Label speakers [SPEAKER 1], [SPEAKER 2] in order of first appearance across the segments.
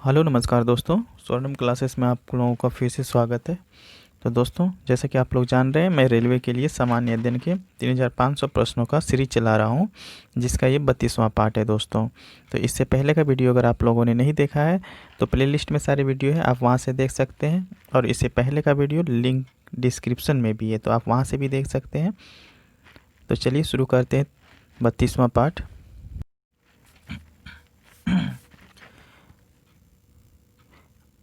[SPEAKER 1] Hello नमस्कार दोस्तों, स्वर्णम classes में आप लोगों का फिर से स्वागत है। तो दोस्तों, जैसे कि आप लोग जान रहे हैं, मैं रेलवे के लिए सामान्य अध्ययन के 3500 प्रश्नों का सीरीज चला रहा हूं, जिसका ये 32वां पार्ट है दोस्तों। तो इससे पहले का वीडियो अगर आप लोगों ने नहीं देखा है तो प्लेलिस्ट में सारे वीडियो है, आप वहां से देख सकते हैं। और इससे पहले का वीडियो लिंक डिस्क्रिप्शन में भी है, तो आप वहाँ से भी देख सकते हैं। तो चलिए शुरू करते हैं 32वां पार्ट।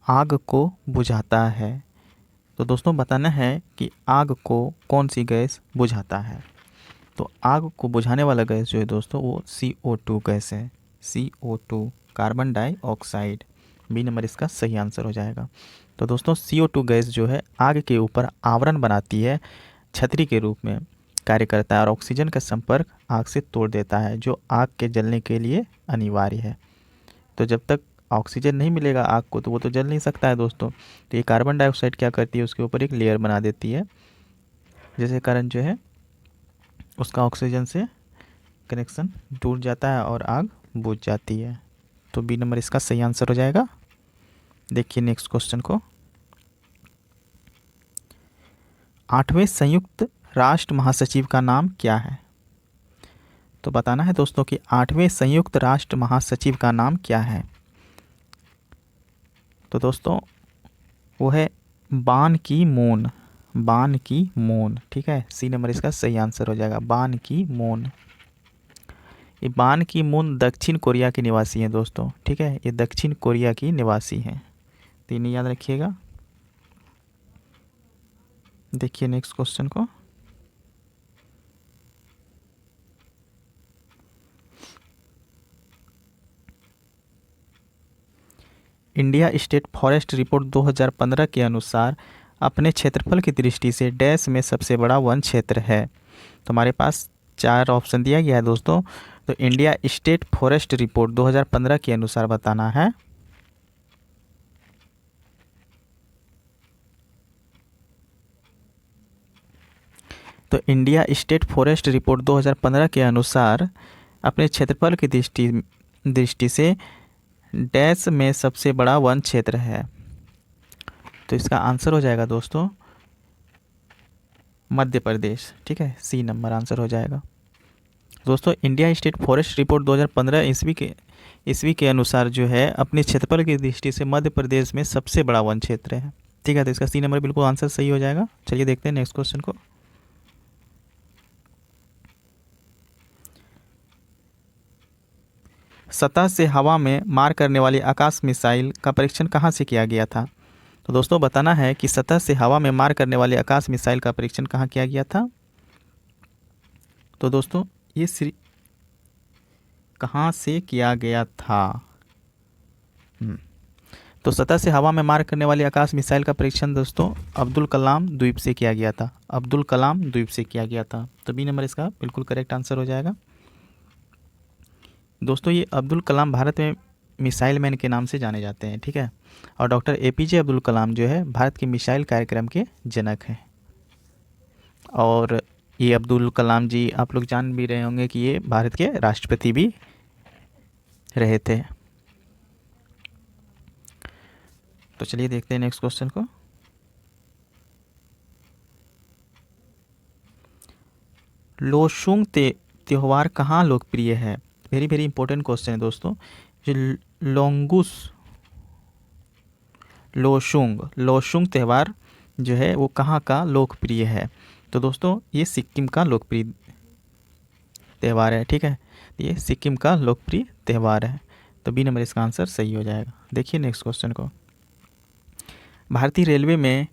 [SPEAKER 1] आग को बुझाता है। तो दोस्तों, बताना है कि आग को कौन सी गैस बुझाता है। तो आग को बुझाने वाला गैस जो है दोस्तों, वो CO2 गैस है। CO2, carbon dioxide. B number इसका सही आंसर हो जाएगा। तो दोस्तों, CO2 गैस जो है आग के ऊपर आवरण बनाती है, छतरी के रूप में कार्य करता है और ऑक्सीजन का संपर्क आग से तोड़ देता है, जो आग के जलने के लिए अनिवार्य है। तो जब तक ऑक्सीजन नहीं मिलेगा आग को, तो वो तो जल नहीं सकता है दोस्तों। तो ये कार्बन डाइऑक्साइड क्या करती है, उसके ऊपर एक लेयर बना देती है, जिसके कारण जो है उसका ऑक्सीजन से कनेक्शन टूट जाता है और आग बुझ जाती है। तो बी नंबर इसका सही आंसर हो जाएगा। देखिए नेक्स्ट क्वेश्चन को। 8वें संयुक्त राष्ट्र महासचिव का नाम क्या है। तो बताना है दोस्तों कि 8वें संयुक्त राष्ट्र महासचिव का नाम क्या है। तो दोस्तों, वो है बान की मून। बान की मून, ठीक है। सी नंबर इसका सही आंसर हो जाएगा, बान की मून। ये बान की मून दक्षिण कोरिया के निवासी हैं दोस्तों, ठीक है। ये दक्षिण कोरिया की निवासी हैं, तो इन्हें याद रखिएगा। देखिए नेक्स्ट क्वेश्चन को। इंडिया स्टेट फॉरेस्ट रिपोर्ट 2015 के अनुसार अपने क्षेत्रफल की दृष्टि से डैश में सबसे बड़ा वन क्षेत्र है। तो हमारे पास 4 ऑप्शन दिया गया है दोस्तों। तो इंडिया स्टेट फॉरेस्ट रिपोर्ट 2015 के अनुसार बताना है। तो इंडिया स्टेट फॉरेस्ट रिपोर्ट 2015 के अनुसार अपने क्षेत्रफल की दृष्टि दृष्टि से डैश में सबसे बड़ा वन क्षेत्र है। तो इसका आंसर हो जाएगा दोस्तों मध्य प्रदेश, ठीक है। सी नंबर आंसर हो जाएगा दोस्तों। इंडिया स्टेट फॉरेस्ट रिपोर्ट 2015 ईस्वी के अनुसार जो है अपने क्षेत्रफल की दृष्टि से मध्य प्रदेश में सबसे बड़ा वन क्षेत्र है, ठीक है। तो इसका सी नंबर बिल्कुल आंसर सही हो जाएगा। चलिए देखते हैं नेक्स्ट क्वेश्चन को। सतह से हवा में मार करने वाली आकाश मिसाइल का परीक्षण कहाँ से किया गया था। तो दोस्तों, बताना है कि सतह से हवा में मार करने वाली आकाश मिसाइल का परीक्षण कहाँ किया गया था। तो दोस्तों, ये कहाँ से किया गया था। तो सतह से हवा में मार करने वाली आकाश मिसाइल का परीक्षण दोस्तों अब्दुल कलाम द्वीप से किया गया था। अब्दुल कलाम द्वीप से किया गया था। तो बी नंबर इसका बिल्कुल करेक्ट आंसर हो जाएगा दोस्तों। ये अब्दुल कलाम भारत में मिसाइल मैन के नाम से जाने जाते हैं, ठीक है। और डॉक्टर APJ अब्दुल कलाम जो है भारत के मिसाइल कार्यक्रम के जनक हैं। और ये अब्दुल कलाम जी, आप लोग जान भी रहे होंगे कि ये भारत के राष्ट्रपति भी रहे थे। तो चलिए देखते हैं नेक्स्ट क्वेश्चन को। लोशुंग त्योहार कहाँ लोकप्रिय है। वेरी वेरी इंपॉर्टेंट क्वेश्चन है दोस्तों। जो लोंगुस लोशुंग लोशुंग त्यौहार जो है वो कहाँ का लोकप्रिय है। तो दोस्तों, ये सिक्किम का लोकप्रिय त्यौहार है, ठीक है। ये सिक्किम का लोकप्रिय त्यौहार है। तो बी नंबर इसका आंसर सही हो जाएगा। देखिए नेक्स्ट क्वेश्चन को। भारतीय रेलवे में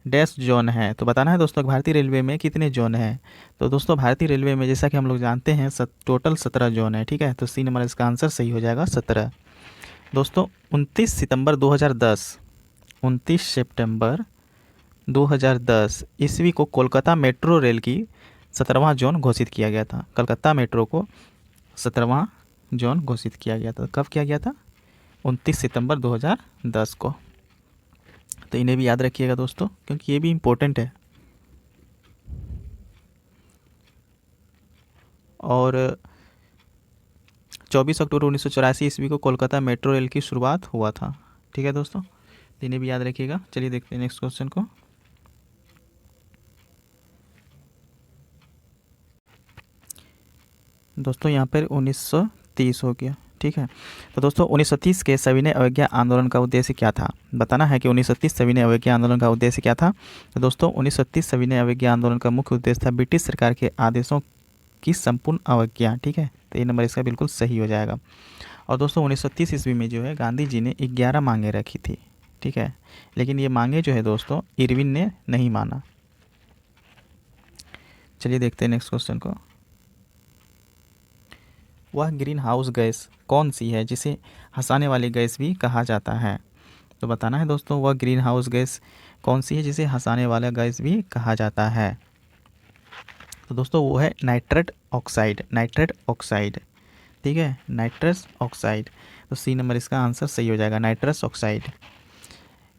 [SPEAKER 1] डैश जोन है। तो बताना है दोस्तों भारतीय रेलवे में कितने जोन हैं। तो दोस्तों, भारतीय रेलवे में जैसा कि हम लोग जानते हैं टोटल 17 जोन है, ठीक है। तो सी नंबर इसका आंसर सही हो जाएगा 17। दोस्तों, 29 सितंबर 2010 ईस्वी को कोलकाता मेट्रो रेल की 17वां जोन घोषित किया गया था। कलकत्ता मेट्रो को 17वां जोन घोषित किया गया था। कब किया गया था? 29 सितंबर 2010 को। तो इन्हें भी याद रखिएगा दोस्तों, क्योंकि ये भी इम्पोर्टेंट है। और 24 अक्टूबर 1984 ईस्वी को कोलकाता मेट्रो रेल की शुरुआत हुआ था। ठीक है दोस्तों, तो इन्हें भी याद रखिएगा। चलिए देखते हैं नेक्स्ट क्वेश्चन को। दोस्तों यहाँ पर 1930 हो गया, ठीक है। तो दोस्तों 1930 के सविनय अवज्ञा आंदोलन का उद्देश्य क्या था? बताना है कि 1930 सविनय अवज्ञा आंदोलन का उद्देश्य क्या था। तो दोस्तों 1930 सविनय अवज्ञा आंदोलन का मुख्य उद्देश्य था ब्रिटिश सरकार के आदेशों की संपूर्ण अवज्ञा, ठीक है। तो ये नंबर इसका बिल्कुल सही हो जाएगा। और दोस्तों 1930 ईस्वी में जो है गांधी जी ने 11 मांगे रखी थी, ठीक है, लेकिन ये मांगे जो है दोस्तों इरविन ने नहीं माना। चलिए देखते हैं नेक्स्ट क्वेश्चन को। वह ग्रीन हाउस गैस कौन सी है जिसे हंसाने वाली गैस भी कहा जाता है? तो बताना है दोस्तों वह ग्रीन हाउस गैस कौन सी है जिसे हंसाने वाला गैस भी कहा जाता है। तो दोस्तों वो है नाइट्रेट ऑक्साइड, नाइट्रेट ऑक्साइड, ठीक है, नाइट्रस ऑक्साइड। तो सी नंबर इसका आंसर सही हो जाएगा, नाइट्रस ऑक्साइड।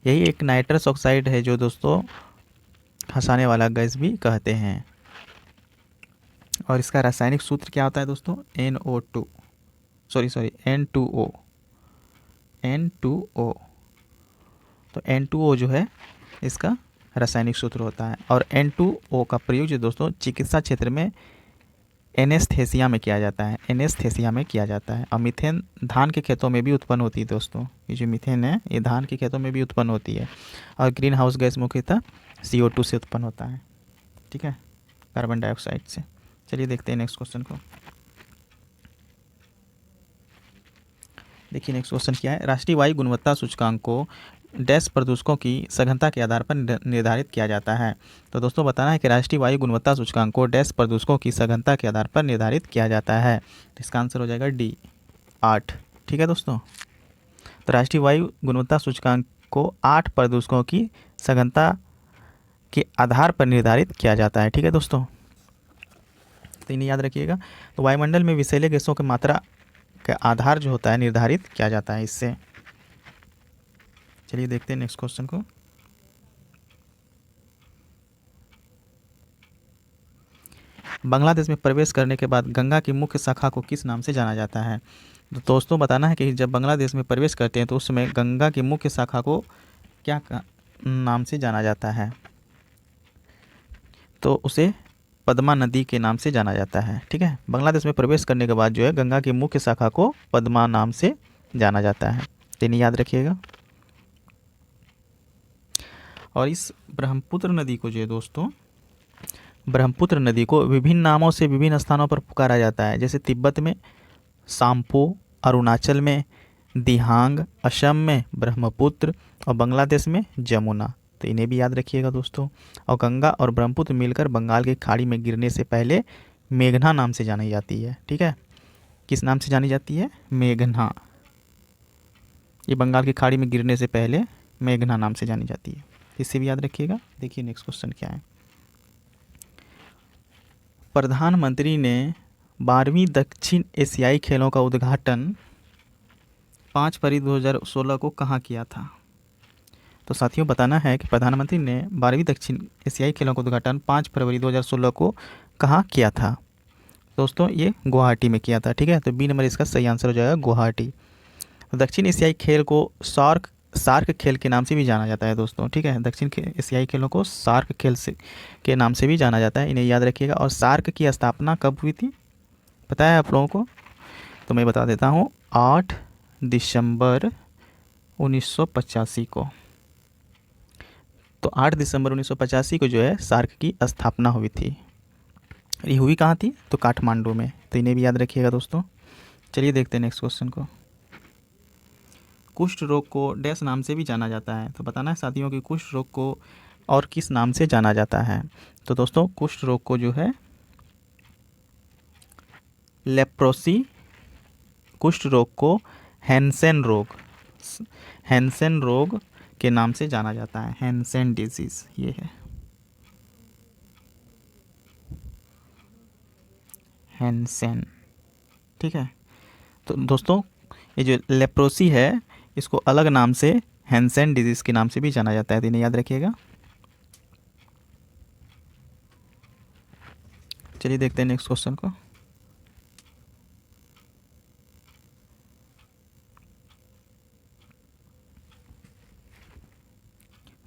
[SPEAKER 1] यही एक नाइट्रस ऑक्साइड है जो दोस्तों हंसाने वाला गैस भी कहते हैं। और इसका रासायनिक सूत्र क्या होता है दोस्तों? NO2, sorry N2O, N2O। तो N2O जो है इसका रासायनिक सूत्र होता है। और N2O का प्रयोग जो दोस्तों चिकित्सा क्षेत्र में एनेस्थेसिया में किया जाता है, एनेस्थेसिया में किया जाता है। और मीथेन धान के खेतों में भी उत्पन्न होती है दोस्तों, ये जो मीथेन है ये धान के खेतों में भी उत्पन्न होती है। और ग्रीन हाउस गैस मुख्यतः CO2 से उत्पन्न होता है, ठीक है, कार्बन डाइऑक्साइड से। चलिए देखते हैं नेक्स्ट क्वेश्चन को। देखिए नेक्स्ट क्वेश्चन क्या है। राष्ट्रीय वायु गुणवत्ता सूचकांक को डैश प्रदूषकों की सघनता के आधार पर निर्धारित किया जाता है। तो दोस्तों बताना है कि राष्ट्रीय वायु गुणवत्ता सूचकांक को डैश प्रदूषकों की सघनता के आधार पर निर्धारित किया जाता है। तो इसका आंसर हो जाएगा D 8, ठीक है दोस्तों। तो राष्ट्रीय वायु गुणवत्ता सूचकांक को 8 प्रदूषकों की सघनता के आधार पर निर्धारित किया जाता है, ठीक है दोस्तों। तो इन्हें याद रखिएगा। तो वायुमंडल में विषैले गैसों की मात्रा का आधार जो होता है निर्धारित किया जाता है इससे। चलिए देखते हैं नेक्स्ट क्वेश्चन को। बांग्लादेश में प्रवेश करने के बाद गंगा की मुख्य शाखा को किस नाम से जाना जाता है? तो दोस्तों बताना है कि जब बांग्लादेश में प्रवेश करते हैं तो उस समय गंगा की मुख्य शाखा को क्या नाम से जाना जाता है? तो उसे पद्मा नदी के नाम से जाना जाता है, ठीक है। बांग्लादेश में प्रवेश करने के बाद जो है गंगा की मुख्य शाखा को पद्मा नाम से जाना जाता है, तो इन्हें याद रखिएगा। और इस ब्रह्मपुत्र नदी को जो है दोस्तों, ब्रह्मपुत्र नदी को विभिन्न नामों से विभिन्न स्थानों पर पुकारा जाता है। जैसे तिब्बत में साम्पो, अरुणाचल में दिहांग, असम में ब्रह्मपुत्र और बांग्लादेश में जमुना। तो इन्हें भी याद रखिएगा दोस्तों। और गंगा और ब्रह्मपुत्र मिलकर बंगाल की खाड़ी में गिरने से पहले मेघना नाम से जानी जाती है, ठीक है। किस नाम से जानी जाती है? मेघना। ये बंगाल की खाड़ी में गिरने से पहले मेघना नाम से जानी जाती है, इसे भी याद रखिएगा। देखिए नेक्स्ट क्वेश्चन क्या है। प्रधानमंत्री ने 12वीं दक्षिण एशियाई खेलों का उद्घाटन 5 फरवरी 2016 को कहाँ किया था? तो साथियों बताना है कि प्रधानमंत्री ने 12वीं दक्षिण एशियाई खेलों का उद्घाटन 5 फरवरी 2016 को कहाँ किया था? दोस्तों ये गुवाहाटी में किया था, ठीक है। तो बी नंबर इसका सही आंसर हो जाएगा गुवाहाटी। तो दक्षिण एशियाई खेल को सार्क खेल के नाम से भी जाना जाता है दोस्तों, ठीक है। दक्षिण एशियाई खेलों को सार्क खेल से के नाम से भी जाना जाता है, इन्हें याद रखिएगा। और सार्क की स्थापना कब हुई थी पता है आप लोगों को? तो मैं बता देता हूँ, 8 दिसंबर 1985 को। तो 8 दिसंबर 1985 को जो है सार्क की स्थापना हुई थी। ये हुई कहाँ थी? तो काठमांडू में। तो इन्हें भी याद रखिएगा दोस्तों। चलिए देखते हैं नेक्स्ट क्वेश्चन को। कुष्ठ रोग को डैश नाम से भी जाना जाता है। तो बताना है साथियों कि कुष्ठ रोग को और किस नाम से जाना जाता है? तो दोस्तों कुष्ठ रोग को जो है लेप्रोसी, कुष्ठ रोग को हैंसेन रोग के नाम से जाना जाता है। हैंसेन डिजीज ये है, हैंसेन, ठीक है। तो दोस्तों ये जो लेप्रोसी है इसको अलग नाम से हैंसेन डिजीज के नाम से भी जाना जाता है, तो इन्हें याद रखिएगा। चलिए देखते हैं नेक्स्ट क्वेश्चन को।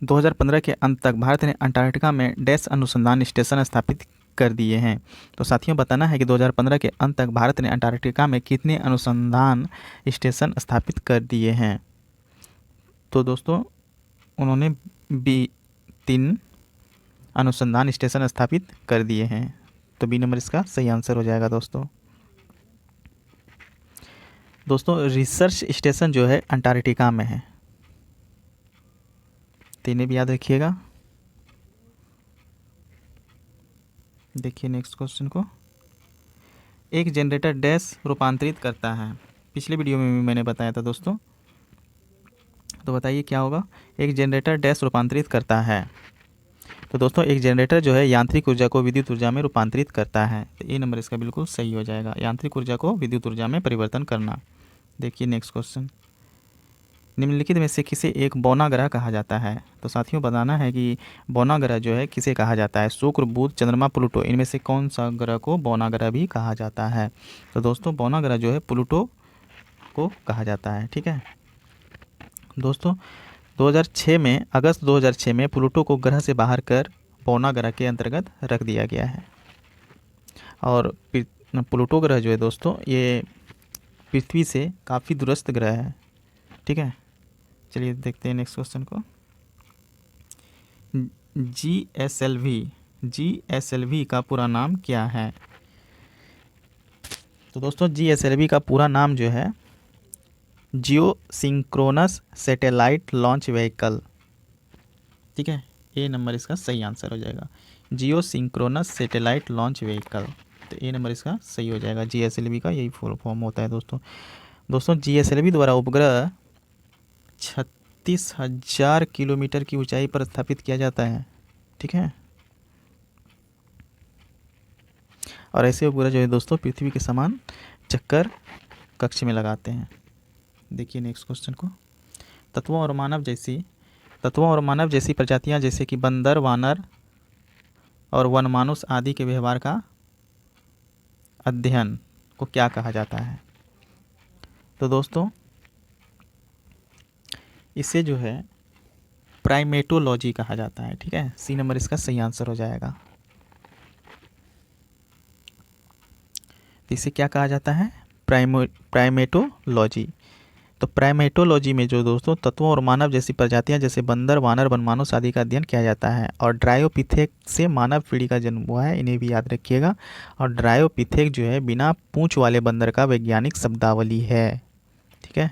[SPEAKER 1] 2015 के अंत तक भारत ने अंटार्कटिका में डैश अनुसंधान स्टेशन स्थापित कर दिए हैं। तो साथियों बताना है कि 2015 के अंत तक भारत ने अंटार्कटिका में कितने अनुसंधान स्टेशन स्थापित कर दिए हैं। तो दोस्तों उन्होंने 3 अनुसंधान स्टेशन स्थापित कर दिए हैं। तो बी नंबर इसका सही आंसर हो जाएगा दोस्तों। दोस्तों रिसर्च स्टेशन जो है अंटार्कटिका में है, तो इन्हें भी याद रखिएगा। देखिए नेक्स्ट क्वेश्चन को, एक जनरेटर डैश रूपांतरित करता है। पिछले वीडियो में भी मैंने बताया था दोस्तों, तो बताइए क्या होगा। एक जनरेटर डैश रूपांतरित करता है। तो दोस्तों एक जनरेटर जो है यांत्रिक ऊर्जा को विद्युत ऊर्जा में रूपांतरित करता है। तो ए नंबर इसका बिल्कुल सही हो जाएगा, यांत्रिक ऊर्जा को विद्युत ऊर्जा में परिवर्तन करना। देखिए नेक्स्ट क्वेश्चन, निम्नलिखित में से किसे एक बौना ग्रह कहा जाता है। तो साथियों बताना है कि बौना ग्रह जो है किसे कहा जाता है। शुक्र, बुध, चंद्रमा, प्लूटो, इनमें से कौन सा ग्रह को बौना ग्रह भी कहा जाता है। तो दोस्तों बौना ग्रह जो है प्लूटो को कहा जाता है। ठीक है दोस्तों, 2006 में अगस्त 2006 में प्लूटो को ग्रह से बाहर कर बौना ग्रह के अंतर्गत रख दिया गया है। और प्लूटो ग्रह जो है दोस्तों ये पृथ्वी से काफ़ी दूरस्थ ग्रह है। ठीक है, चलिए देखते हैं नेक्स्ट क्वेश्चन को। GSLV का पूरा नाम क्या है। तो दोस्तों GSLV का पूरा नाम जो है जियो सिंक्रोनस सैटेलाइट लॉन्च व्हीकल। ठीक है, ए नंबर इसका सही आंसर हो जाएगा, जियो सिंक्रोनस सैटेलाइट लॉन्च व्हीकल। तो ए नंबर इसका सही हो जाएगा। GSLV का यही फुल फॉर्म होता है दोस्तों GSLV द्वारा उपग्रह 36,000 किलोमीटर की ऊंचाई पर स्थापित किया जाता है। ठीक है, और ऐसे उपग्रह जो है दोस्तों पृथ्वी के समान चक्कर कक्ष में लगाते हैं। देखिए नेक्स्ट क्वेश्चन को, तत्वों और मानव जैसी प्रजातियां जैसे कि बंदर, वानर और वनमानुष आदि के व्यवहार का अध्ययन को क्या कहा जाता है। तो दोस्तों इसे जो है प्राइमेटोलॉजी कहा जाता है। ठीक है, सी नंबर इसका सही आंसर हो जाएगा। तो इसे क्या कहा जाता है, प्राइमेटोलॉजी। तो प्राइमेटोलॉजी में जो दोस्तों तत्वों और मानव जैसी प्रजातियां जैसे बंदर, वानर, वनमानुष आदि का अध्ययन किया जाता है। और ड्रायोपिथेक से मानव पीढ़ी का जन्म हुआ है, इन्हें भी याद रखिएगा। और ड्रायोपिथेक जो है बिना पूंछ वाले बंदर का वैज्ञानिक शब्दावली है। ठीक है,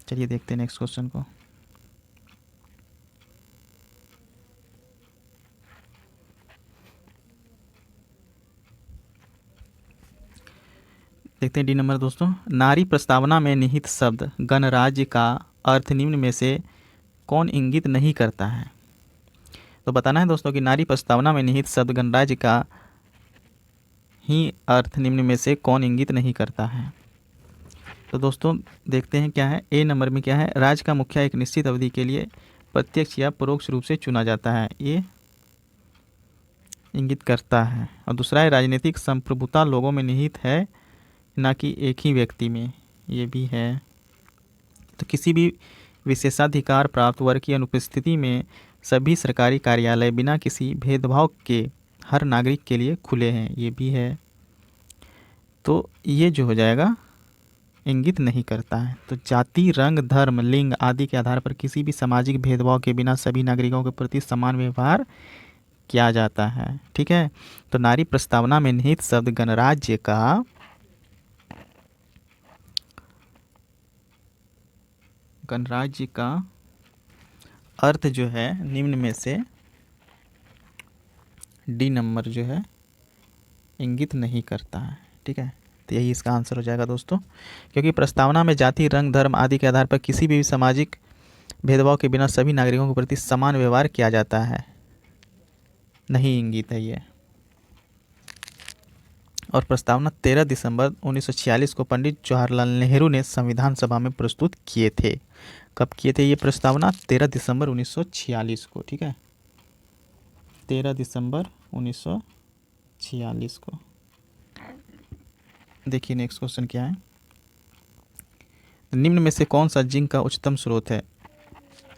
[SPEAKER 1] चलिए देखते हैं नेक्स्ट क्वेश्चन को। देखते हैं डी नंबर दोस्तों, नारी प्रस्तावना में निहित शब्द गणराज्य का अर्थ निम्न में से कौन इंगित नहीं करता है। तो बताना है दोस्तों कि नारी प्रस्तावना में निहित शब्द गणराज्य का ही अर्थ निम्न में से कौन इंगित नहीं करता है। तो दोस्तों देखते हैं क्या है, ए नंबर में क्या है, राज्य का मुखिया एक निश्चित अवधि के लिए प्रत्यक्ष या परोक्ष रूप से चुना जाता है, ये इंगित करता है। और दूसरा है राजनीतिक संप्रभुता लोगों में निहित है ना कि एक ही व्यक्ति में, ये भी है। तो किसी भी विशेषाधिकार प्राप्त वर्ग की अनुपस्थिति में सभी सरकारी कार्यालय बिना किसी भेदभाव के हर नागरिक के लिए खुले हैं, ये भी है। तो ये जो हो जाएगा इंगित नहीं करता है। तो जाति, रंग, धर्म, लिंग आदि के आधार पर किसी भी सामाजिक भेदभाव के बिना सभी नागरिकों के प्रति समान व्यवहार किया जाता है। ठीक है, तो नारी प्रस्तावना में निहित शब्द गणराज्य का अर्थ जो है निम्न में से डी नंबर जो है इंगित नहीं करता है। ठीक है, तो यही इसका आंसर हो जाएगा दोस्तों, क्योंकि प्रस्तावना में जाति, रंग, धर्म आदि के आधार पर किसी भी सामाजिक भेदभाव के बिना सभी नागरिकों के प्रति समान व्यवहार किया जाता है, नहीं इंगित है ये। और प्रस्तावना 13 दिसंबर 1946 को पंडित जवाहरलाल नेहरू ने संविधान सभा में प्रस्तुत किए थे। कब किए थे ये प्रस्तावना, 13 दिसंबर 1946 को। ठीक है, 13 दिसंबर 1946 को। देखिए नेक्स्ट क्वेश्चन क्या है, निम्न में से कौन सा जिंक का उच्चतम स्रोत है।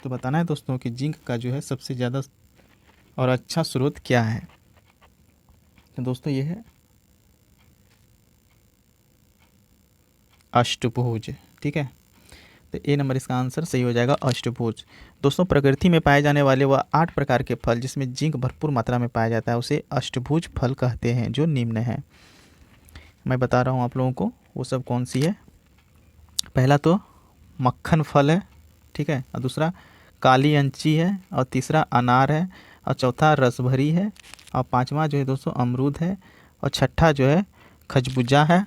[SPEAKER 1] तो बताना है दोस्तों कि जिंक का जो है सबसे ज़्यादा और अच्छा स्रोत क्या है। तो दोस्तों ये है अष्टभुज। ठीक है, तो ए नंबर इसका आंसर सही हो जाएगा, अष्टभुज। दोस्तों प्रकृति में पाए जाने वाले वह 8 प्रकार के फल जिसमें जिंक भरपूर मात्रा में पाया जाता है उसे अष्टभुज फल कहते हैं, जो निम्न है। मैं बता रहा हूँ आप लोगों को वो सब कौन सी है। पहला तो मक्खन फल है, ठीक है, और दूसरा काली अंची है, और तीसरा अनार है, और चौथा रसभरी है, और पांचवा जो है दोस्तों अमरूद है, और छठा जो है खजबुजा है,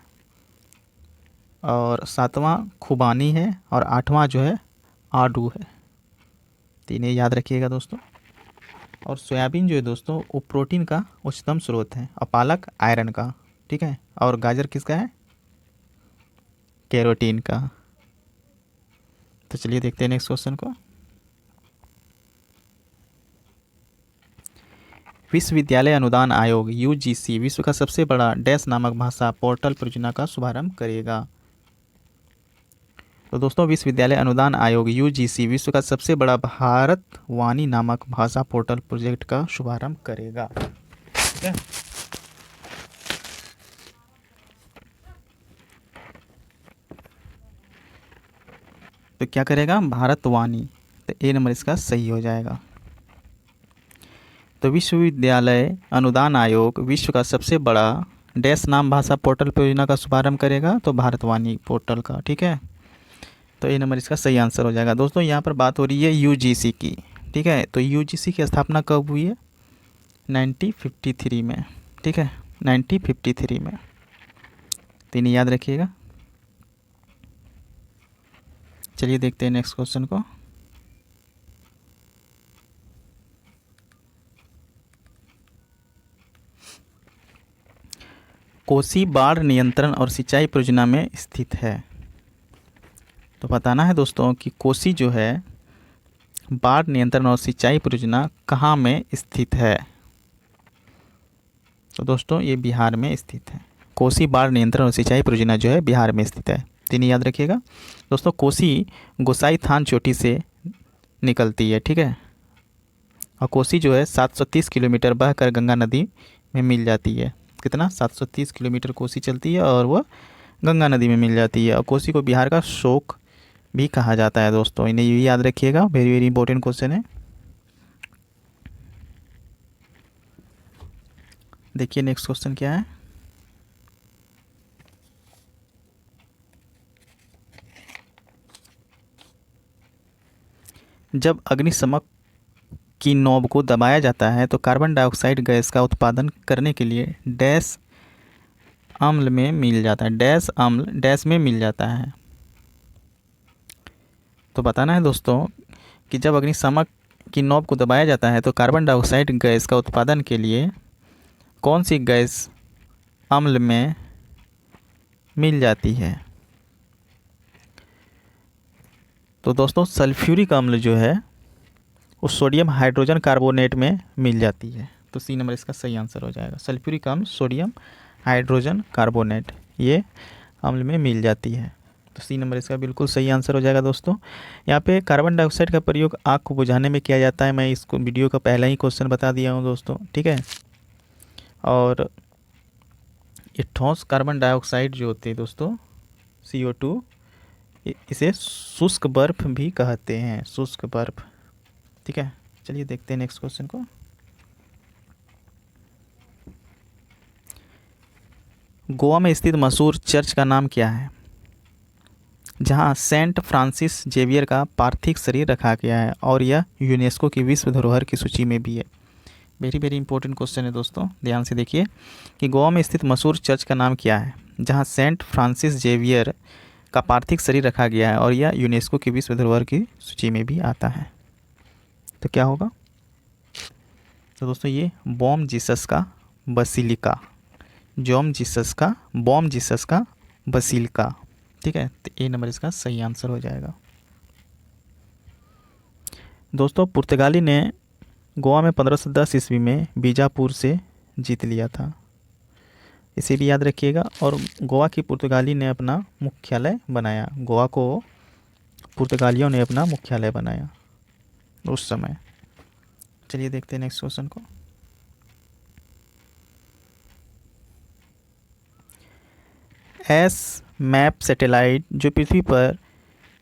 [SPEAKER 1] और सातवां खुबानी है, और आठवां जो है आड़ू है। तीन याद रखिएगा दोस्तों। और सोयाबीन जो है दोस्तों वो प्रोटीन का उच्चतम स्रोत है, और पालक आयरन का, ठीक है, और गाजर किसका है, कैरोटीन का। तो चलिए देखते हैं नेक्स्ट क्वेश्चन को। विश्वविद्यालय अनुदान आयोग यूजीसी विश्व का सबसे बड़ा डैश नामक भाषा पोर्टल परियोजना का शुभारंभ करेगा। तो दोस्तों विश्वविद्यालय अनुदान आयोग यूजीसी विश्व का सबसे बड़ा भारत वाणी नामक भाषा पोर्टल प्रोजेक्ट का शुभारंभ करेगा। ठीक है, तो क्या करेगा, भारत वाणी। तो ए नंबर इसका सही हो जाएगा। तो विश्वविद्यालय अनुदान आयोग विश्व का सबसे बड़ा डैश नाम भाषा पोर्टल परियोजना का शुभारंभ करेगा, तो भारतवाणी पोर्टल का। ठीक है, तो ए नंबर इसका सही आंसर हो जाएगा। दोस्तों यहाँ पर बात हो रही है यूजीसी की। ठीक है, तो यूजीसी की स्थापना कब हुई है, 1953 में। ठीक है, 1953 में। तीन याद रखिएगा। चलिए देखते हैं नेक्स्ट क्वेश्चन को। कोसी बाढ़ नियंत्रण और सिंचाई परियोजना में स्थित है। तो बताना है दोस्तों कि कोसी जो है बाढ़ नियंत्रण और सिंचाई परियोजना कहाँ में स्थित है। तो दोस्तों ये बिहार में स्थित है। कोसी बाढ़ नियंत्रण और सिंचाई परियोजना जो है बिहार में स्थित है। तीन याद रखिएगा दोस्तों। कोसी गोसाई थान चोटी से निकलती है, ठीक है, और कोसी जो है 730 किलोमीटर बहकर गंगा नदी में मिल जाती है। कितना, 730 किलोमीटर कोसी चलती है और वह गंगा नदी में मिल जाती है। और कोसी को बिहार का शोक भी कहा जाता है दोस्तों, इन्हें ये याद रखिएगा, वेरी वेरी इंपॉर्टेंट क्वेश्चन है। देखिए नेक्स्ट क्वेश्चन क्या है। जब अग्निशमक की नॉब को दबाया जाता है तो कार्बन डाइऑक्साइड गैस का उत्पादन करने के लिए डैश अम्ल में मिल जाता है, डैश अम्ल डैश में मिल जाता है। तो बताना है दोस्तों कि जब अग्निशमक की नॉब को दबाया जाता है तो कार्बन डाइऑक्साइड गैस का उत्पादन के लिए कौन सी गैस अम्ल में मिल जाती है। तो दोस्तों सल्फ्यूरिक अम्ल जो है वो सोडियम हाइड्रोजन कार्बोनेट में मिल जाती है। तो सी नंबर इसका सही आंसर हो जाएगा। सल्फ्यूरिक अम्ल सोडियम हाइड्रोजन कार्बोनेट ये अम्ल में मिल जाती है। तो सी नंबर इसका बिल्कुल सही आंसर हो जाएगा दोस्तों। यहाँ पे कार्बन डाइऑक्साइड का प्रयोग आग को बुझाने में किया जाता है। मैं इसको वीडियो का पहला ही क्वेश्चन बता दिया हूँ दोस्तों, ठीक है। और ये ठोस कार्बन डाइऑक्साइड जो होते हैं दोस्तों CO2 इसे शुष्क बर्फ भी कहते हैं, शुष्क बर्फ। ठीक है, चलिए देखते हैं नेक्स्ट क्वेश्चन को। गोवा में स्थित मशहूर चर्च का नाम क्या है जहां सेंट फ्रांसिस जेवियर का पार्थिव शरीर रखा गया है और यह यूनेस्को की विश्व धरोहर की सूची में भी है। वेरी वेरी इंपॉर्टेंट क्वेश्चन है दोस्तों, ध्यान से देखिए कि गोवा में स्थित मशहूर चर्च का नाम क्या है जहां सेंट फ्रांसिस जेवियर का पार्थिव शरीर रखा गया है और यह यूनेस्को की विश्व धरोहर की सूची में भी आता है। तो क्या होगा, तो दोस्तों ये बॉम जीसस का बसिलिका, बॉम जीसस का बसिलिका। ठीक है, तो ए नंबर इसका सही आंसर हो जाएगा। दोस्तों पुर्तगाली ने गोवा में 1510 ईस्वी में बीजापुर से जीत लिया था, इसे भी याद रखिएगा। और गोवा की पुर्तगाली ने अपना मुख्यालय बनाया, गोवा को पुर्तगालियों ने अपना मुख्यालय बनाया। उस समय। चलिए देखते हैं नेक्स्ट क्वेश्चन को। एस मैप सैटेलाइट जो पृथ्वी पर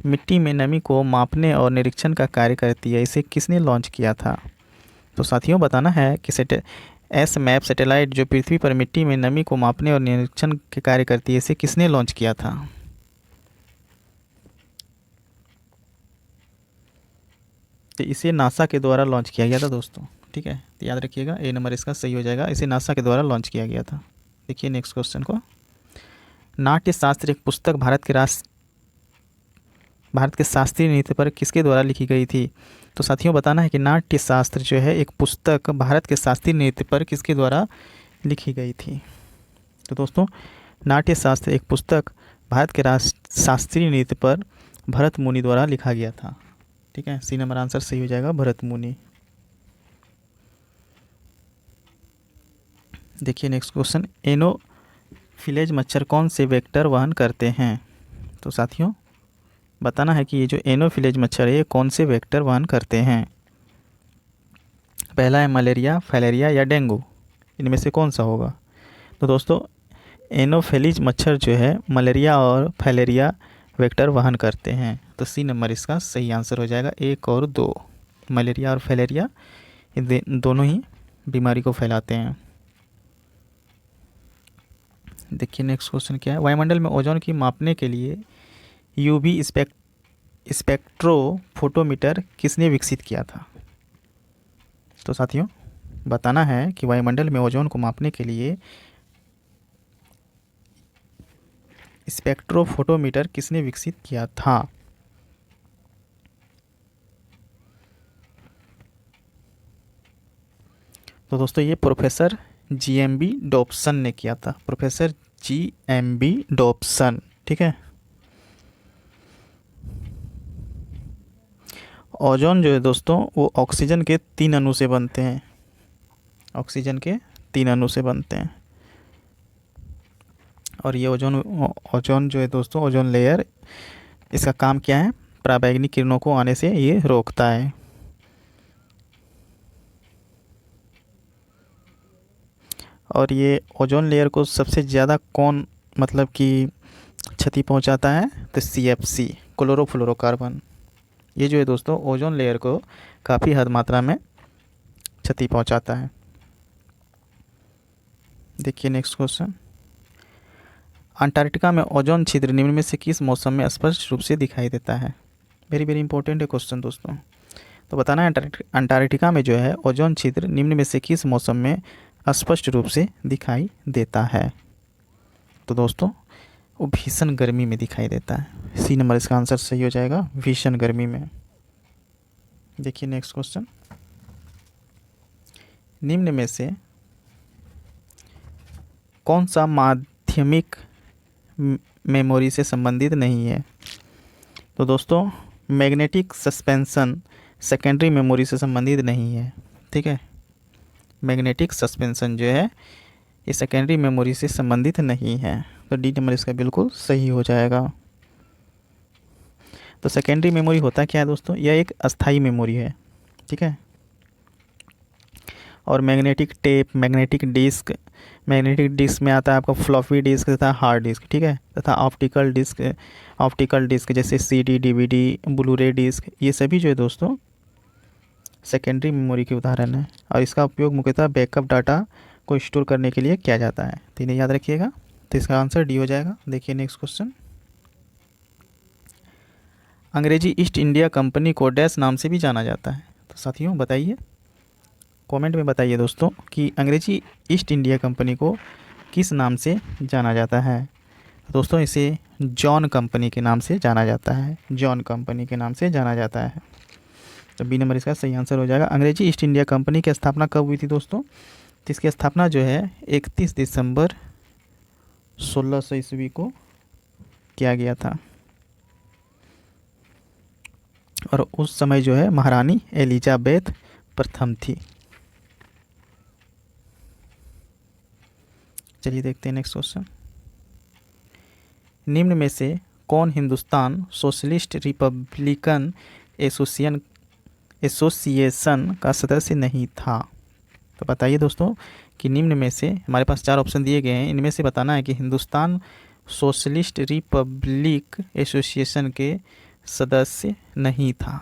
[SPEAKER 1] मिट्टी में नमी को मापने और निरीक्षण का कार्य करती है, इसे किसने लॉन्च किया था? तो साथियों बताना है कि एस मैप सैटेलाइट जो पृथ्वी पर मिट्टी में नमी को मापने और निरीक्षण के कार्य करती है, इसे किसने लॉन्च किया था? तो इसे नासा के द्वारा लॉन्च किया गया था दोस्तों। ठीक है, तो याद रखिएगा, ए नंबर इसका सही हो जाएगा। इसे नासा के द्वारा लॉन्च किया गया था। देखिए नेक्स्ट क्वेश्चन को। नाट्य शास्त्र एक पुस्तक भारत के शास्त्रीय नृत्य पर किसके द्वारा लिखी गई थी? तो साथियों बताना है कि नाट्य शास्त्र जो है एक पुस्तक भारत के शास्त्रीय नृत्य पर किसके द्वारा लिखी गई थी? तो दोस्तों नाट्य शास्त्र एक पुस्तक भारत के शास्त्रीय नृत्य पर भरत मुनि द्वारा लिखा गया था। ठीक है, सी नंबर आंसर सही हो जाएगा, भरत मुनि। देखिए नेक्स्ट क्वेश्चन। एनोफिलेज मच्छर कौन से वेक्टर वहन करते हैं? तो साथियों बताना है कि ये जो एनोफिलेज मच्छर है ये कौन से वेक्टर वहन करते हैं? पहला है मलेरिया, फाइलेरिया या डेंगू, इनमें से कौन सा होगा? तो दोस्तों एनोफिलीज मच्छर जो है मलेरिया और फाइलेरिया वेक्टर वहन करते हैं। तो सी नंबर इसका सही आंसर हो जाएगा, 1 और 2। मलेरिया और फाइलेरिया ये दोनों ही बीमारी को फैलाते हैं। देखिए नेक्स्ट क्वेश्चन क्या है। वायुमंडल में ओजोन की मापने के लिए यूवी स्पेक्ट्रोफोटोमीटर किसने विकसित किया था? तो साथियों बताना है कि वायुमंडल में ओजोन को मापने के लिए स्पेक्ट्रोफोटोमीटर किसने विकसित किया था? तो दोस्तों ये प्रोफेसर जीएमबी डॉप्सन ने किया था, प्रोफेसर जीएमबी डॉप्सन। ठीक है, ओजोन जो है दोस्तों वो ऑक्सीजन के 3 अणु से बनते हैं, ऑक्सीजन के 3 अणु से बनते हैं। और ये ओजोन जो है दोस्तों, ओजोन लेयर, इसका काम क्या है? पराबैंगनी किरणों को आने से ये रोकता है। और ये ओजोन लेयर को सबसे ज़्यादा कौन मतलब कि क्षति पहुंचाता है? तो CFC, क्लोरोफ्लोरोकार्बन। ये जो है दोस्तों ओजोन लेयर को काफ़ी हद मात्रा में क्षति पहुंचाता है। देखिए नेक्स्ट क्वेश्चन। अंटार्कटिका में ओजोन छिद्र निम्न में से किस मौसम में स्पष्ट रूप से दिखाई देता है? वेरी वेरी इंपॉर्टेंट है क्वेश्चन दोस्तों। तो बताना है अंटार्कटिका में जो है ओजोन छिद्र निम्न में से किस मौसम में स्पष्ट रूप से दिखाई देता है? तो दोस्तों वो भीषण गर्मी में दिखाई देता है। सी नंबर इसका आंसर सही हो जाएगा, भीषण गर्मी में। देखिए नेक्स्ट क्वेश्चन। निम्न में से कौन सा माध्यमिक मेमोरी से संबंधित नहीं है? तो दोस्तों मैग्नेटिक सस्पेंशन सेकेंडरी मेमोरी से संबंधित नहीं है। ठीक है, मैग्नेटिक सस्पेंशन जो है ये सेकेंडरी मेमोरी से संबंधित नहीं है। तो डी नंबर इसका बिल्कुल सही हो जाएगा। तो सेकेंडरी मेमोरी होता क्या है दोस्तों? यह एक अस्थाई मेमोरी है। ठीक है, और मैग्नेटिक टेप, मैग्नेटिक डिस्क में आता है आपका फ्लॉपी डिस्क तथा हार्ड डिस्क। ठीक है, तथा ऑप्टिकल डिस्क जैसे CD, DVD, ब्लूरे डिस्क, ये सभी जो है दोस्तों सेकेंडरी मेमोरी के उदाहरण है। और इसका उपयोग मुख्यतः बैकअप डाटा को स्टोर करने के लिए किया जाता है। तो इन्हें याद रखिएगा। तो इसका आंसर डी हो जाएगा। देखिए नेक्स्ट क्वेश्चन। अंग्रेजी ईस्ट इंडिया कंपनी को डैश नाम से भी जाना जाता है? तो साथियों बताइए, कमेंट में बताइए दोस्तों कि अंग्रेजी ईस्ट इंडिया कंपनी को किस नाम से जाना जाता है? दोस्तों इसे जॉन कंपनी के नाम से जाना जाता है, जॉन कंपनी के नाम से जाना जाता है। तो बी नंबर इसका सही आंसर हो जाएगा। अंग्रेजी ईस्ट इंडिया कंपनी की स्थापना कब हुई थी दोस्तों? तो इसकी स्थापना जो है 31 दिसंबर 1600 ईस्वी को किया गया था। और उस समय जो है महारानी एलिजाबेथ प्रथम थी। चलिए देखते हैं नेक्स्ट क्वेश्चन। निम्न में से कौन हिंदुस्तान सोशलिस्ट रिपब्लिकन एसोसिएशन का सदस्य नहीं था। तो बताइए दोस्तों कि निम्न में से, हमारे पास 4 ऑप्शन दिए गए हैं, इनमें से बताना है कि हिंदुस्तान सोशलिस्ट रिपब्लिक एसोसिएशन के सदस्य नहीं था।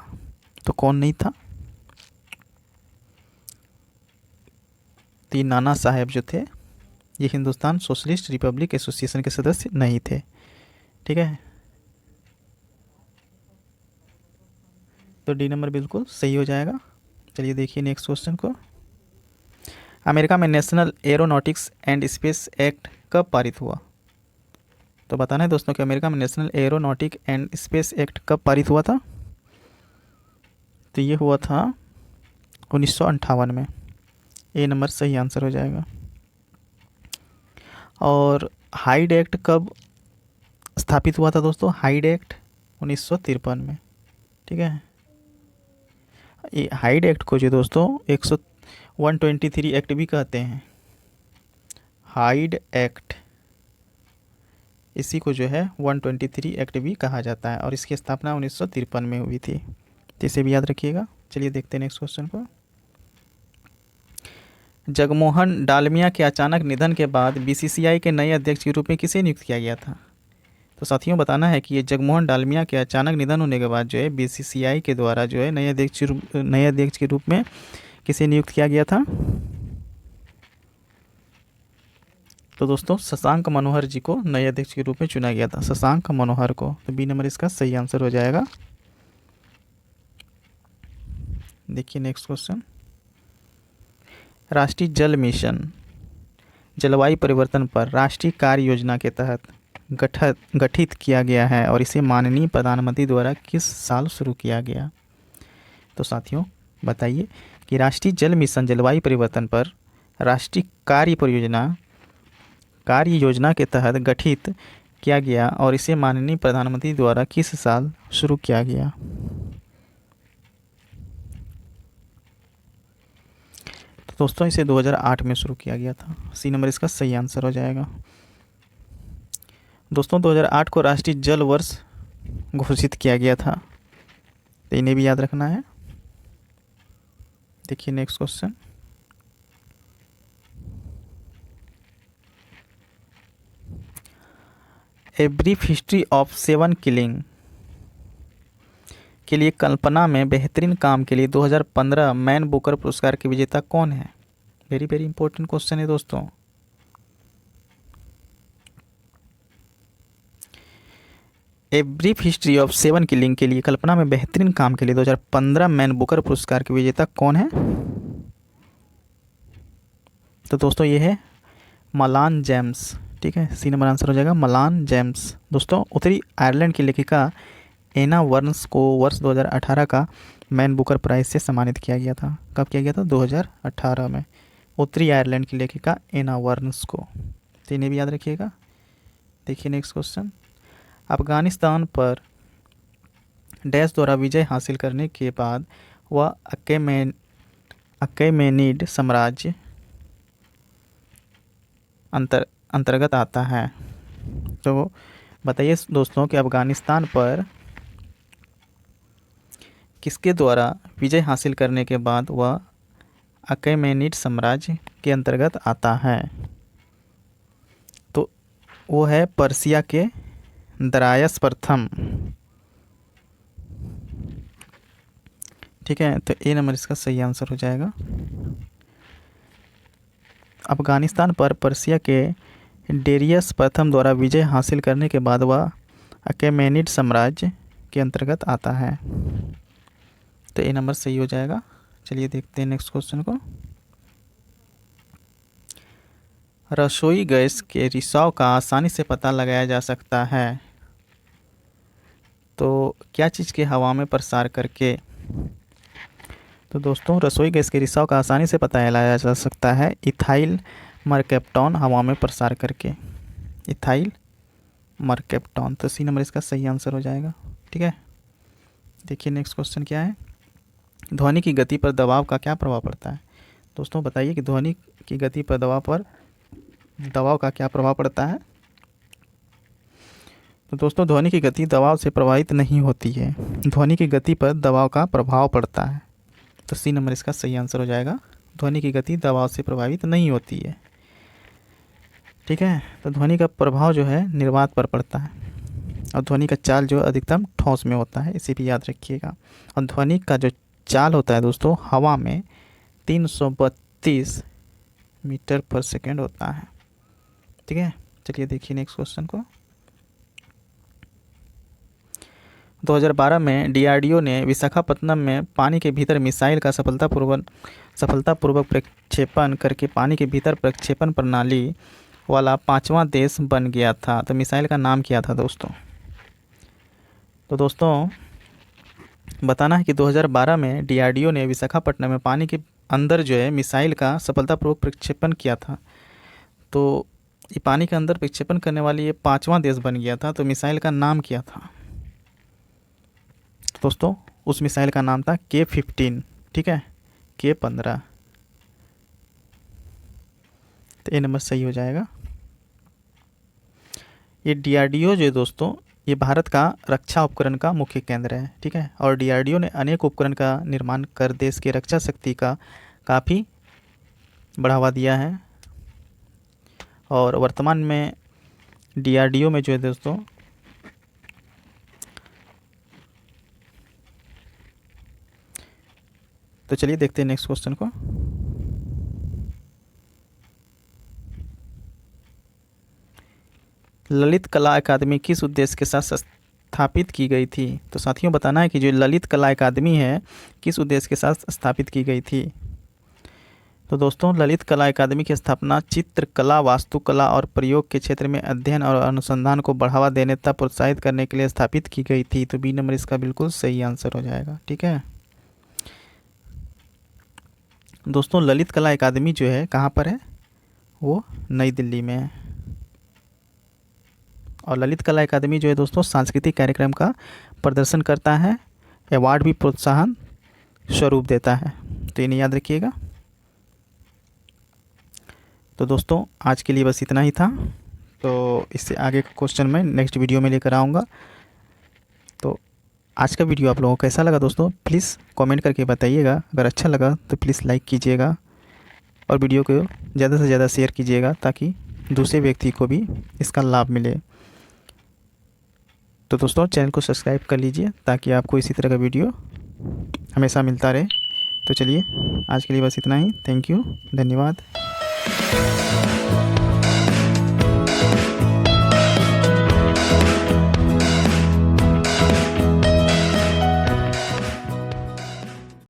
[SPEAKER 1] तो कौन नहीं था? तो नाना साहेब जो थे, ये हिंदुस्तान सोशलिस्ट रिपब्लिक एसोसिएशन के सदस्य नहीं थे। ठीक है, तो डी नंबर बिल्कुल सही हो जाएगा। चलिए देखिए नेक्स्ट क्वेश्चन को। अमेरिका में national aeronautics and space act कब पारित हुआ? तो बताना है दोस्तों कि अमेरिका में national aeronautic and space act कब पारित हुआ था? तो ये हुआ था 1958 में। ए नंबर सही आंसर हो जाएगा। और हाइड एक्ट कब स्थापित हुआ था दोस्तों? हाइड एक्ट 1953 में। ठीक है, ये हाइड एक्ट को जो दोस्तों 123 एक्ट भी कहते हैं। हाइड एक्ट, इसी को जो है 123 एक्ट भी कहा जाता है और इसकी स्थापना 1953 में हुई थी। तो इसे भी याद रखिएगा। चलिए देखते हैं नेक्स्ट क्वेश्चन को। जगमोहन डालमिया के अचानक निधन के बाद बीसीसीआई के नए अध्यक्ष के रूप में किसे नियुक्त किया गया था? तो साथियों बताना है कि ये जगमोहन डालमिया के अचानक निधन होने के बाद जो है बीसीसीआई के द्वारा जो है नए अध्यक्ष के रूप में किसे नियुक्त किया गया था? तो दोस्तों शशांक मनोहर जी को नए अध्यक्ष के रूप में चुना गया था, शशांक मनोहर को। तो बी नंबर इसका सही आंसर हो जाएगा। देखिए नेक्स्ट क्वेश्चन। राष्ट्रीय जल मिशन जलवायु परिवर्तन पर राष्ट्रीय कार्य योजना के तहत गठित किया गया है और इसे माननीय प्रधानमंत्री द्वारा किस साल शुरू किया गया? तो साथियों बताइए कि राष्ट्रीय जल मिशन जलवायु परिवर्तन पर राष्ट्रीय कार्य योजना के तहत गठित किया गया और इसे माननीय प्रधानमंत्री द्वारा किस साल शुरू किया गया? तो दोस्तों इसे 2008 में शुरू किया गया था। सी नंबर इसका सही आंसर हो जाएगा। दोस्तों 2008 को राष्ट्रीय जल वर्ष घोषित किया गया था, तो इन्हें भी याद रखना है। देखिए next question. A brief history of 7 killing के लिए कल्पना में बेहतरीन काम के लिए 2015 मैन बुकर पुरस्कार के विजेता कौन है? वेरी वेरी इंपॉर्टेंट क्वेश्चन है दोस्तों। A brief history of 7 killing के लिए कल्पना में बेहतरीन काम के लिए 2015 मैन बुकर पुरस्कार के विजेता कौन है? तो दोस्तों ये है मलान जेम्स। ठीक है, सी नंबर आंसर हो जाएगा मलान जेम्स। दोस्तों उत्तरी आयरलैंड की लेखिका एना वर्न्स को वर्ष 2018 का मैन बुकर प्राइज से सम्मानित किया गया था। कब किया गया था? 2018 में। उत्तरी आयरलैंड की लेखिका एना वर्न्स को। तो इन्हें भी याद रखिएगा। देखिए नेक्स्ट क्वेश्चन। अफगानिस्तान पर डैश द्वारा विजय हासिल करने के बाद वह अकेमेनिड साम्राज्य अंतर्गत आता है। तो बताइए दोस्तों कि अफगानिस्तान पर किसके द्वारा विजय हासिल करने के बाद वह अकेमेनिड साम्राज्य के अंतर्गत आता है? तो वो है पर्सिया के दरायस प्रथम। ठीक है, तो ए नंबर इसका सही आंसर हो जाएगा। अफगानिस्तान पर पर्सिया के डेरियस प्रथम द्वारा विजय हासिल करने के बाद वह अकेमेनिड साम्राज्य के अंतर्गत आता है। तो ए नंबर सही हो जाएगा। चलिए देखते हैं नेक्स्ट क्वेश्चन को। रसोई गैस के रिसाव का आसानी से पता लगाया जा सकता है, तो क्या चीज़ के हवा में प्रसार करके? तो दोस्तों रसोई गैस के रिसाव का आसानी से पता लगाया जा सकता है इथाइल मरकैप्टॉन हवा में प्रसार करके। इथाइल मरकैप्टॉन। तो सी नंबर इसका सही आंसर हो जाएगा। ठीक है, देखिए नेक्स्ट क्वेश्चन क्या है। ध्वनि की गति पर दबाव का क्या प्रभाव पड़ता है? दोस्तों बताइए कि ध्वनि की गति पर दबाव का क्या प्रभाव पड़ता है? तो दोस्तों ध्वनि की गति दबाव से प्रभावित नहीं होती है। ध्वनि की गति पर दबाव का प्रभाव पड़ता है। तो सी नंबर इसका सही आंसर हो जाएगा। ध्वनि की गति दबाव से प्रभावित नहीं होती है। ठीक है, तो ध्वनि का प्रभाव जो है निर्वात पर पड़ता है और ध्वनि का चाल जो अधिकतम ठोस में होता है, इसे भी याद रखिएगा। और ध्वनि का जो चाल होता है दोस्तों हवा में 332 मीटर पर सेकेंड होता है। ठीक है, चलिए देखिए नेक्स्ट क्वेश्चन को। 2012 में डीआरडीओ ने विशाखापत्तनम में पानी के भीतर मिसाइल का सफलतापूर्वक प्रक्षेपण करके पानी के भीतर प्रक्षेपण प्रणाली वाला 5वां देश बन गया था। तो मिसाइल का नाम क्या था दोस्तों? तो दोस्तों बताना है कि 2012 में डीआरडीओ ने विशाखापट्टनम में पानी के अंदर जो है मिसाइल का सफलतापूर्वक प्रक्षेपण किया था। तो ये पानी के अंदर प्रक्षेपण करने वाली ये 5वां देश बन गया था। तो मिसाइल का नाम क्या था दोस्तों? उस मिसाइल का नाम था K-15। ठीक है, K-15। तो ए नंबर सही हो जाएगा। ये डीआरडीओ जो है दोस्तों ये भारत का रक्षा उपकरण का मुख्य केंद्र है। ठीक है, और डीआरडीओ ने अनेक उपकरण का निर्माण कर देश की रक्षा शक्ति का काफ़ी बढ़ावा दिया है। और वर्तमान में डीआरडीओ में जो है दोस्तों तो चलिए देखते हैं नेक्स्ट क्वेश्चन को। ललित कला अकादमी किस उद्देश्य के साथ स्थापित की गई थी? तो साथियों बताना है कि जो ललित कला अकादमी है किस उद्देश्य के साथ स्थापित की गई थी? तो दोस्तों ललित कला अकादमी की स्थापना चित्रकला, वास्तुकला और प्रयोग के क्षेत्र में अध्ययन और अनुसंधान को बढ़ावा देने तथा प्रोत्साहित करने के लिए स्थापित की गई थी। तो बी नंबर इसका बिल्कुल सही आंसर हो जाएगा। ठीक है दोस्तों, ललित कला अकादमी जो है कहाँ पर है? वो नई दिल्ली में है। और ललित कला अकादमी जो है दोस्तों सांस्कृतिक कार्यक्रम का प्रदर्शन करता है, अवार्ड भी प्रोत्साहन स्वरूप देता है। तो इन्हें याद रखिएगा। तो दोस्तों आज के लिए बस इतना ही था। तो इससे आगे का क्वेश्चन मैं नेक्स्ट वीडियो में लेकर आऊँगा। तो आज का वीडियो आप लोगों को कैसा लगा दोस्तों प्लीज़ कमेंट करके बताइएगा। अगर अच्छा लगा तो प्लीज़ लाइक कीजिएगा और वीडियो को ज़्यादा से ज़्यादा शेयर कीजिएगा ताकि दूसरे व्यक्ति को भी इसका लाभ मिले। तो दोस्तों चैनल को सब्सक्राइब कर लीजिए ताकि आपको इसी तरह का वीडियो हमेशा मिलता रहे। तो चलिए आज के लिए बस इतना ही। थैंक यू, धन्यवाद।